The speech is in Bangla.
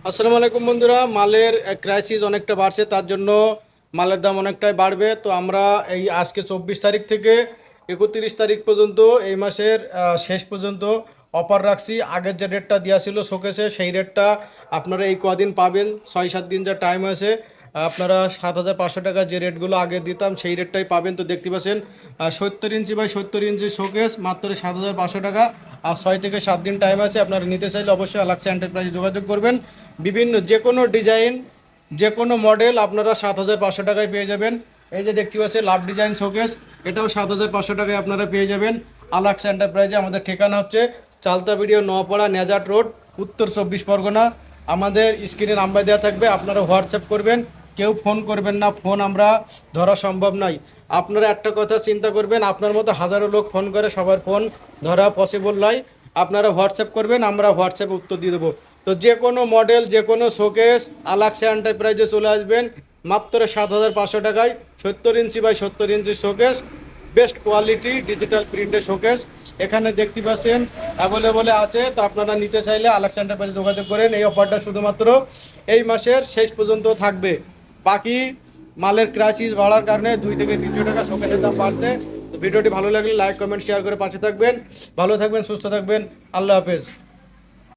আসসালামু আলাইকুম বন্ধুরা, মালের ক্রাইসিস অনেকটা বাড়ছে, তার জন্য মালের দাম অনেকটাই বাড়বে। তো আমরা এই আজকে 24 তারিখ থেকে 31 তারিখ পর্যন্ত এই মাসের শেষ পর্যন্ত অফার রাখছি। আগের যে রেটটা দেওয়া ছিল শোকেসে সেই রেটটা আপনারা এই কদিন পাবেন। 6-7 দিন যা টাইম আছে আপনারা 7,500 টাকা যে রেটগুলো আগে দিতাম সেই রেটটাই পাবেন। তো দেখতে পাচ্ছেন 70 ইঞ্চি বাই 70 ইঞ্চি শোকেস মাত্র 7,500 টাকা। আর 6 থেকে 7 দিন টাইম আছে, আপনারা নিতে চাইলে অবশ্যই আলাক্সা এন্টারপ্রাইজে যোগাযোগ করবেন। বিভিন্ন যে কোনো ডিজাইন যে কোনো মডেল আপনারা 7,500 টাকায় পেয়ে যাবেন। এই যে দেখতে পাচ্ছেন লাভ ডিজাইন শোকেস, এটাও 7,500 টাকায় আপনারা পেয়ে যাবেন আলাক্সা এন্টারপ্রাইজে। আমাদের ঠিকানা হচ্ছে চালতা ভিডিও, নোয়াপাড়া, নেজাট রোড, উত্তর 24 পরগনা। আমাদের স্ক্রিনে নাম্বার দেওয়া থাকবে, আপনারা হোয়াটসঅ্যাপ করবেন। কেউ ফোন করবেন না, ফোন আমরা ধরা সম্ভব নয়। আপনারা একটা কথা চিন্তা করবেন, আপনার মতো হাজারো লোক ফোন করে, সবার ফোন ধরা পসিবল নয়। আপনারা হোয়াটসঅ্যাপ করবেন, আমরা হোয়াটসঅ্যাপে উত্তর দিয়ে দেবো। তো যে কোনো মডেল যে কোনো শোকেস আলাক্সা এন্টারপ্রাইজে চলে আসবেন মাত্র 7,500 টাকায়। 70 ইঞ্চি বাই 70 ইঞ্চি শোকেস, বেস্ট কোয়ালিটি ডিজিটাল প্রিন্টের শোকেস এখানে দেখতে পাচ্ছেন অ্যাভেলেবলে আছে। তো আপনারা নিতে চাইলে আলাক্সা এন্টারপ্রাইজে যোগাযোগ করেন। এই অফারটা শুধুমাত্র এই মাসের শেষ পর্যন্ত থাকবে। বাকি মালের ক্রাইসিস বাড়ার কারণে 2 থেকে 300 টাকা শোকেসের দাম বাড়ছে। তো ভিডিওটি ভালো লাগলে লাইক কমেন্ট শেয়ার করে পাশে থাকবেন। ভালো থাকবেন, সুস্থ থাকবেন, আল্লাহ হাফেজ।